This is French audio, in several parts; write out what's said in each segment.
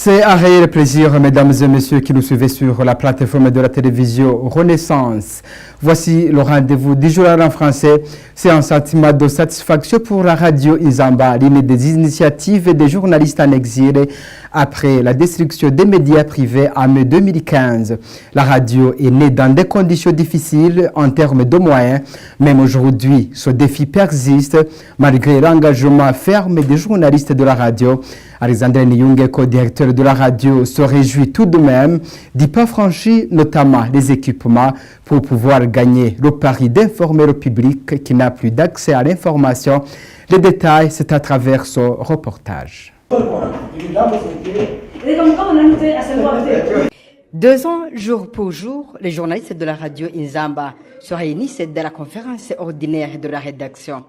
C'est un réel plaisir, mesdames et messieurs, qui nous suivez sur la plateforme de la télévision Renaissance. Voici le rendez-vous du journal en français. C'est un sentiment de satisfaction pour la radio Inzamba, l'une des initiatives des journalistes en exil après la destruction des médias privés en mai 2015. La radio est née dans des conditions difficiles en termes de moyens. Même aujourd'hui, ce défi persiste malgré l'engagement ferme des journalistes de la radio. Alexandre Niyunge, co-directeur de la radio, se réjouit tout de même d'y pas franchir notamment les équipements pour pouvoir gagner le pari d'informer le public qui n'a plus d'accès à l'information. Les détails, c'est à travers ce reportage. 2 ans, jour pour jour, les journalistes de la radio Inzamba se réunissent dans la conférence ordinaire de la rédaction.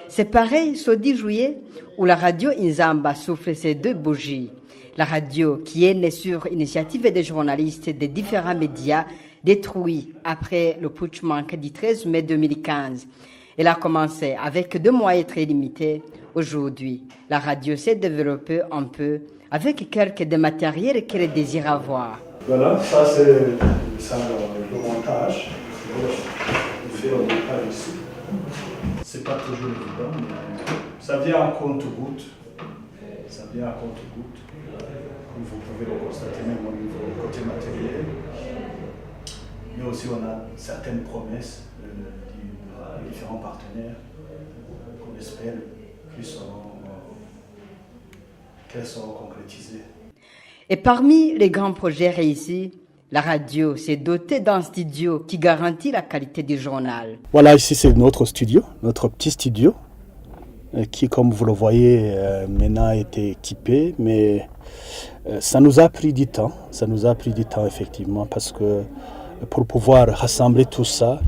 C'est pareil ce 10 juillet où la radio Inzamba souffle ses 2 bougies. La radio, qui est née sur initiative des journalistes des différents médias, détruits après le putsch-manque du 13 mai 2015. Elle a commencé avec 2 moyens très limités. Aujourd'hui, la radio s'est développée un peu avec quelques des matériels qu'elle désire avoir. Voilà, ça c'est le montage. On fait le montage ici. C'est pas toujours évident, mais ça vient à compte-goutte. Ça vient à compte-goutte. Comme vous pouvez le constater même au niveau côté matériel. Mais aussi on a certaines promesses des différents partenaires qu'on espère qu'elles seront concrétisées. Et parmi les grands projets réussis, la radio s'est dotée d'un studio qui garantit la qualité du journal. Voilà, ici c'est notre studio, notre petit studio, qui comme vous le voyez maintenant a été équipé, mais ça nous a pris du temps, effectivement, parce que pour pouvoir rassembler tout ça,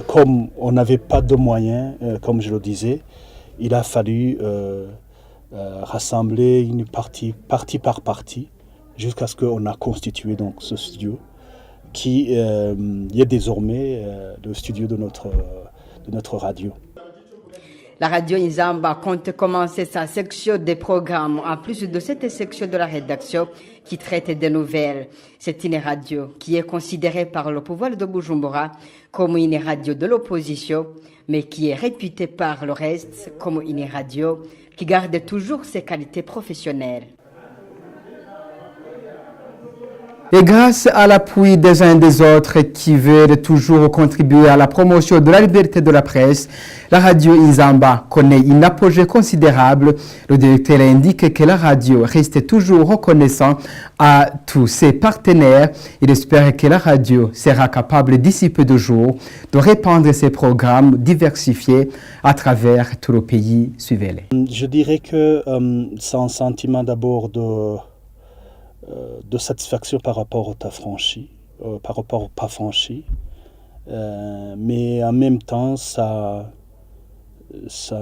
comme on n'avait pas de moyens, comme je le disais, il a fallu rassembler une partie par partie, jusqu'à ce qu'on a constitué donc ce studio qui est désormais le studio de notre radio. La radio Inzamba compte commencer sa section des programmes en plus de cette section de la rédaction qui traite des nouvelles. C'est une radio qui est considérée par le pouvoir de Bujumbura comme une radio de l'opposition, mais qui est réputée par le reste comme une radio qui garde toujours ses qualités professionnelles. Et grâce à l'appui des uns et des autres qui veulent toujours contribuer à la promotion de la liberté de la presse, la radio Inzamba connaît une apogée considérable. Le directeur indique que la radio reste toujours reconnaissant à tous ses partenaires. Il espère que la radio sera capable d'ici peu de jours de répandre ses programmes diversifiés à travers tout le pays. Suivez-les. Je dirais que c'est un sentiment d'abord de satisfaction par rapport au par rapport au pas franchi, mais en même temps c'est un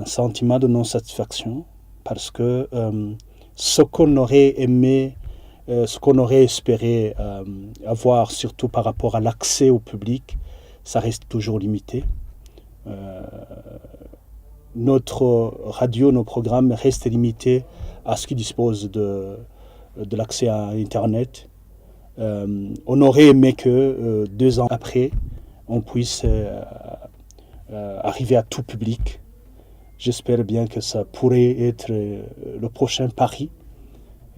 sentiment de non-satisfaction parce que ce qu'on aurait aimé, ce qu'on aurait espéré avoir, surtout par rapport à l'accès au public, ça reste toujours limité. Notre radio, nos programmes restent limités à ce qui dispose de l'accès à Internet. On aurait aimé que 2 ans après, on puisse arriver à tout public. J'espère bien que ça pourrait être le prochain pari.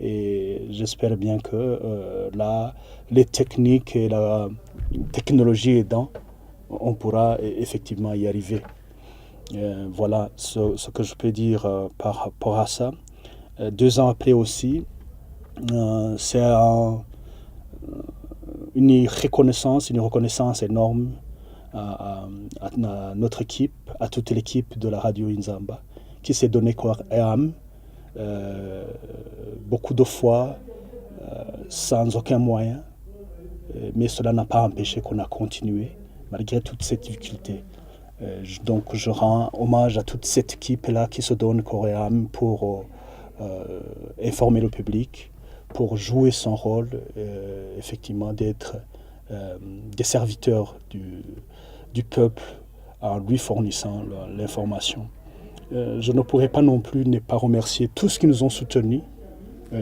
Et j'espère bien que là, les techniques et la technologie aidant, on pourra effectivement y arriver. Voilà ce que je peux dire par rapport à ça. 2 ans après aussi, c'est une reconnaissance énorme à notre équipe, à toute l'équipe de la radio Inzamba, qui s'est donné corps et âme, beaucoup de fois, sans aucun moyen, mais cela n'a pas empêché qu'on a continué, malgré toutes ces difficultés. Donc je rends hommage à toute cette équipe-là qui se donne corps et âme pour informer le public, pour jouer son rôle, effectivement, d'être des serviteurs du peuple en lui fournissant l'information. Je ne pourrais pas non plus ne pas remercier tous ceux qui nous ont soutenus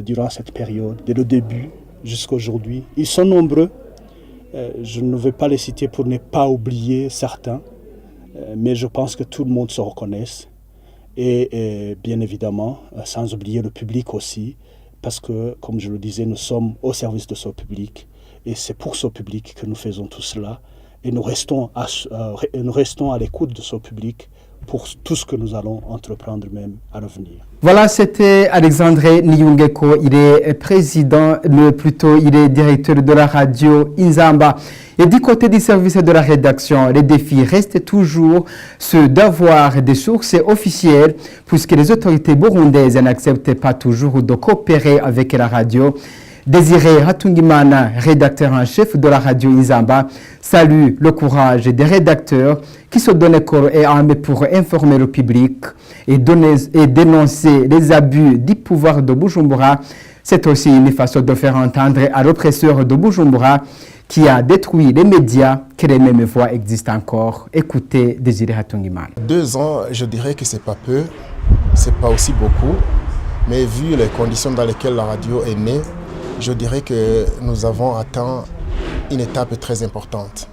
durant cette période, dès le début jusqu'à aujourd'hui. Ils sont nombreux. Je ne vais pas les citer pour ne pas oublier certains, mais je pense que tout le monde se reconnaisse. Et bien évidemment, sans oublier le public aussi, parce que, comme je le disais, nous sommes au service de ce public. Et c'est pour ce public que nous faisons tout cela. Et nous restons à l'écoute de ce public pour tout ce que nous allons entreprendre même à l'avenir. Voilà, c'était Alexandre Niyungeko. Il est président, il est directeur de la radio Inzamba. Et du côté du service de la rédaction, les défis restent toujours ceux d'avoir des sources officielles, puisque les autorités burundaises n'acceptent pas toujours de coopérer avec la radio. Désiré Hatungimana, rédacteur en chef de la radio Inzamba, salue le courage des rédacteurs qui se donnent corps et âme pour informer le public et dénoncer les abus du pouvoir de Bujumbura. C'est aussi une façon de faire entendre à l'oppresseur de Bujumbura qui a détruit les médias que les mêmes voix existent encore. Écoutez Désiré Hatungimana. 2 ans, je dirais que c'est pas peu, c'est pas aussi beaucoup, mais vu les conditions dans lesquelles la radio est née, je dirais que nous avons atteint une étape très importante.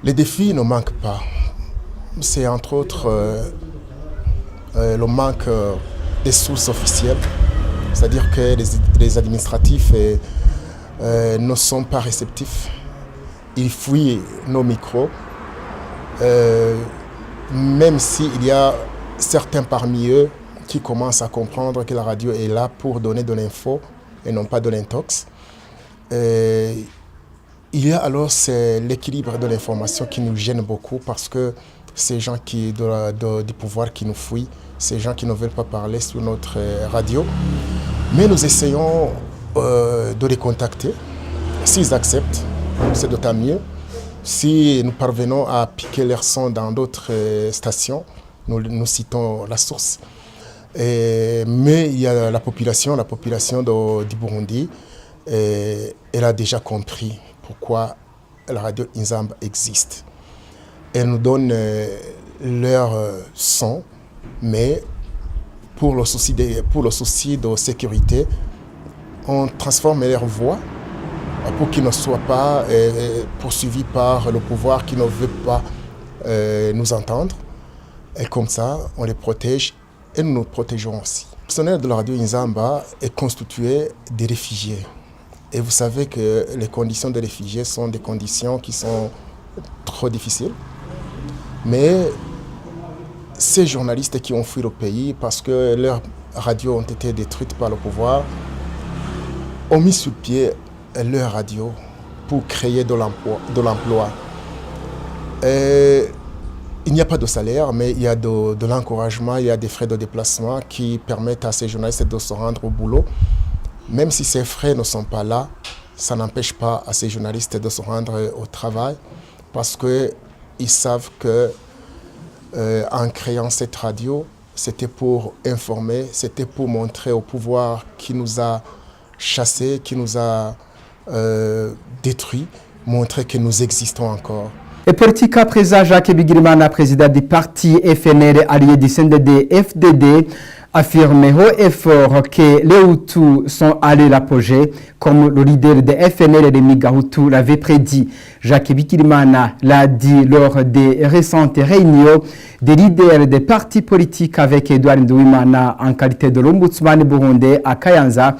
Les défis ne manquent pas. C'est entre autres le manque des sources officielles, c'est-à-dire que les administratifs ne sont pas réceptifs. Ils fouillent nos micros, même s'il y a certains parmi eux qui commencent à comprendre que la radio est là pour donner de l'info et non pas de l'intox. Il y a alors l'équilibre de l'information qui nous gêne beaucoup parce que ces gens du pouvoir qui nous fouillent, ces gens qui ne veulent pas parler sur notre radio. Mais nous essayons de les contacter. S'ils acceptent, c'est d'autant mieux. Si nous parvenons à piquer leur son dans d'autres stations, nous citons la source. Mais il y a la population du Burundi, elle a déjà compris pourquoi la radio Inzamba existe. Elle nous donne leur son, mais pour le souci de sécurité, on transforme leur voix pour qu'ils ne soient pas poursuivis par le pouvoir qui ne veut pas nous entendre. Et comme ça, on les protège. Et nous nous protégeons aussi. Le personnel de la radio Inzamba est constitué des réfugiés. Et vous savez que les conditions des réfugiés sont des conditions qui sont trop difficiles. Mais ces journalistes qui ont fui le pays parce que leurs radios ont été détruites par le pouvoir ont mis sur pied leur radio pour créer de l'emploi. Il n'y a pas de salaire, mais il y a de l'encouragement, il y a des frais de déplacement qui permettent à ces journalistes de se rendre au boulot. Même si ces frais ne sont pas là, ça n'empêche pas à ces journalistes de se rendre au travail parce qu'ils savent que en créant cette radio, c'était pour informer, c'était pour montrer au pouvoir qui nous a chassés, qui nous a détruits, montrer que nous existons encore. Et politique à présent, Jacques Bigirimana, président du parti FNL allié du CNDD-FDD, affirme haut et fort que les Hutus sont allés l'apogée, comme le leader de FNL, Rémi Gahutu, l'avait prédit. Jacques Bigirimana l'a dit lors des récentes réunions des leaders des partis politiques avec Edouard Nduwimana en qualité de l'ombudsman burundais à Kayanza.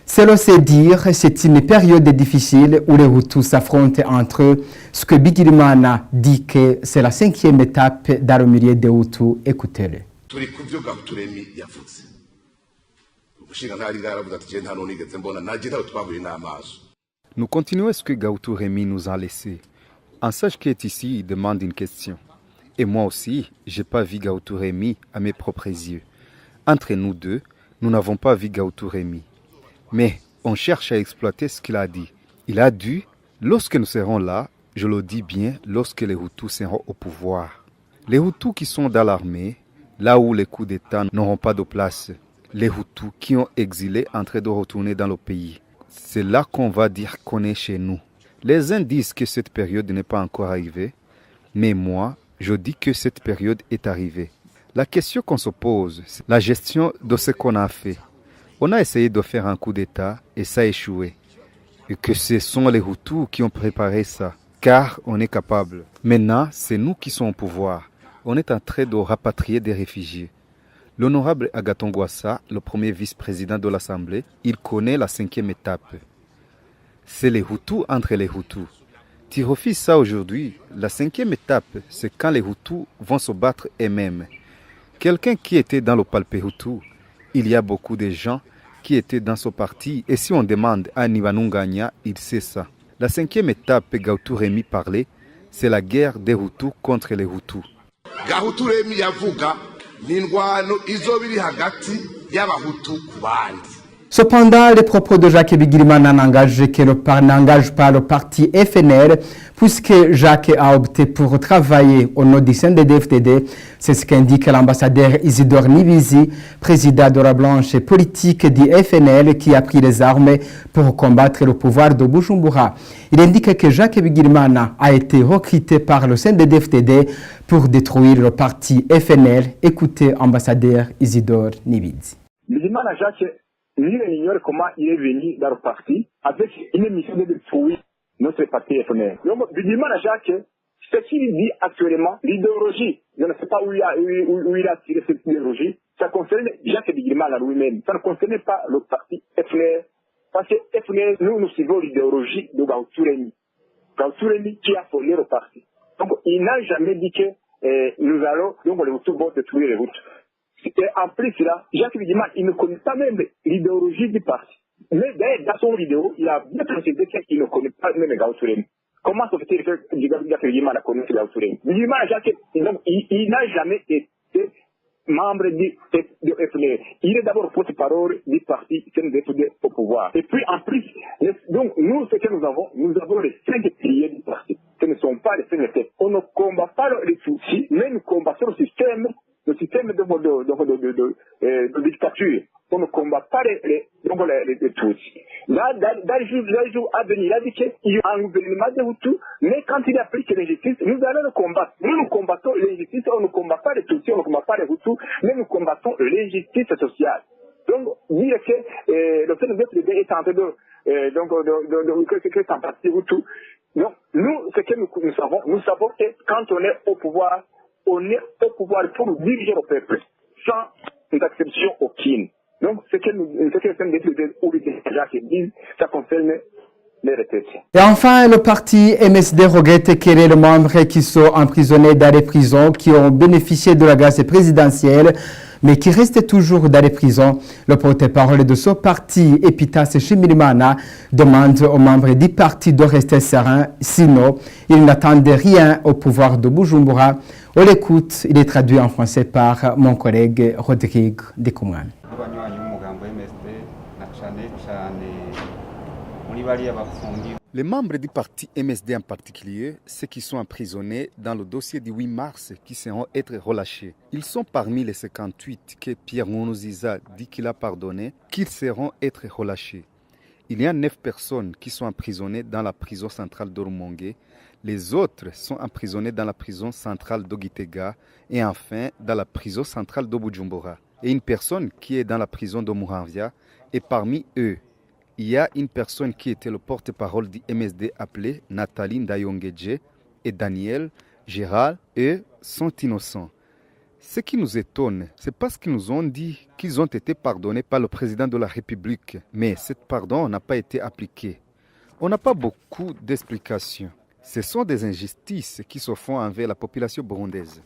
Selon ses dires, c'est une période difficile où les Hutus s'affrontent entre eux. Ce que Bigirimana dit que c'est la 5e étape dans le milieu des Hutus. Écoutez-le. Nous continuons ce que Gahutu Rémi nous a laissé. Un sage qui est ici il demande une question. Et moi aussi, je n'ai pas vu Gahutu Rémi à mes propres yeux. Entre nous deux, nous n'avons pas vu Gahutu Rémi. Mais on cherche à exploiter ce qu'il a dit. Il a dit, lorsque nous serons là, je le dis bien, lorsque les Hutus seront au pouvoir. Les Hutus qui sont dans l'armée, là où les coups d'État n'auront pas de place. Les Hutus qui ont exilé en train de retourner dans le pays. C'est là qu'on va dire qu'on est chez nous. Les uns disent que cette période n'est pas encore arrivée, mais moi, je dis que cette période est arrivée. La question qu'on se pose, c'est la gestion de ce qu'on a fait. On a essayé de faire un coup d'État et ça a échoué. Et que ce sont les Hutus qui ont préparé ça, car on est capable. Maintenant, c'est nous qui sommes au pouvoir. On est en train de rapatrier des réfugiés. L'honorable Agathon Rwasa, le premier vice-président de l'Assemblée, il connaît la 5e étape. C'est les Hutus entre les Hutus. Tu refuses ça aujourd'hui. La 5e étape, c'est quand les Hutus vont se battre eux-mêmes. Quelqu'un qui était dans le palpé Hutu, il y a beaucoup de gens qui étaient dans ce parti. Et si on demande à Nibanunganya, il sait ça. La 5e étape, Gahutu Remi parlait, c'est la guerre des Hutus contre les Hutus. Gahutu Remi yavuga n'indwano izobiri hagati y'abahutu ku bandi. Cependant, les propos de Jacques Bigirimana n'engagent pas le parti FNL, puisque Jacques a opté pour travailler au nom du CNDD-FDD. C'est ce qu'indique l'ambassadeur Isidore Nibizi, président de la branche politique du FNL, qui a pris les armes pour combattre le pouvoir de Bujumbura. Il indique que Jacques Bigirimana a été recruté par le CNDD-FDD pour détruire le parti FNL. Écoutez ambassadeur Isidore Nibizi. Bigirimana Jacques, lui ignore comment il est venu dans le parti avec une mission de détruire notre parti FNL. Donc, Bigirimana Jacques, ce qu'il dit actuellement, l'idéologie, je ne sais pas où il a tiré cette idéologie, ça concerne Jacques Bigirimana lui-même. Ça ne concerne pas le parti FNL. Parce que FNL, nous suivons l'idéologie de Gahutu Remi. Gahutu Remi qui a fondé le parti. Donc, il n'a jamais dit que nous allons, donc les Hutus vont détruire les Hutus. Et en plus, là, Jacques Bigirimana, il ne connaît pas même l'idéologie du parti. Mais dans son vidéo, il a bien précisé qu'il ne connaît pas même Gahutu Remi. Comment se fait-il que Jacques Bigirimana connaît Gahutu Remi? Bigirimana Jacques, il n'a jamais été membre du FNL. Il est d'abord porte-parole du parti CNDD-FDD au pouvoir. Et puis en plus, donc nous, ce que nous avons les 5 piliers du parti. Ce ne sont pas les 5 têtes. On ne combat pas les soucis, mais nous combattons le système de dictature. On ne combat pas les Tutsis. Là, dans le jour à venir, il a dit qu'il y a un gouvernement de Hutus, mais quand il applique l'injustice, nous allons le combattre. Nous combattons l'injustice, on ne combat pas les Tutsis, on ne combat pas les Hutus, mais nous combattons l'injustice sociale. Donc, dire que le CNDD est en train que c'est un parti Hutu. Donc, nous, ce que nous savons que quand on est au pouvoir, on est au pouvoir pour diriger le peuple, sans exception aucune. Donc, ce que le CNDD ou les gens qui disent, ça concerne les retraités. Et enfin, le parti MSD regrette que les membres qui sont emprisonnés dans les prisons, qui ont bénéficié de la grâce présidentielle, mais qui restent toujours dans les prisons. Le porte-parole de ce parti, Epitas Shimirimana, demande aux membres du parti de rester sereins, sinon ils n'attendent rien au pouvoir de Bujumbura. On l'écoute, il est traduit en français par mon collègue Rodrigue Dekoumane. Les membres du parti MSD en particulier, ceux qui sont emprisonnés dans le dossier du 8 mars, qui seront être relâchés. Ils sont parmi les 58 que Pierre Nkurunziza dit qu'il a pardonné, qu'ils seront être relâchés. Il y a 9 personnes qui sont emprisonnées dans la prison centrale de Rumonge. Les autres sont emprisonnés dans la prison centrale de Gitega et enfin dans la prison centrale de Bujumbura. Et une personne qui est dans la prison de Muramvya, et parmi eux, il y a une personne qui était le porte-parole du MSD appelé Nathalie Ndayongeje et Daniel, Gérald, eux sont innocents. Ce qui nous étonne, c'est parce qu'ils nous ont dit qu'ils ont été pardonnés par le président de la République. Mais ce pardon n'a pas été appliqué. On n'a pas beaucoup d'explications. Ce sont des injustices qui se font envers la population burundaise.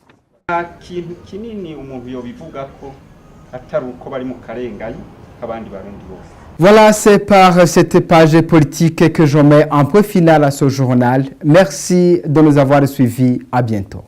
Voilà, c'est par cette page politique que je mets un point final à ce journal. Merci de nous avoir suivis. À bientôt.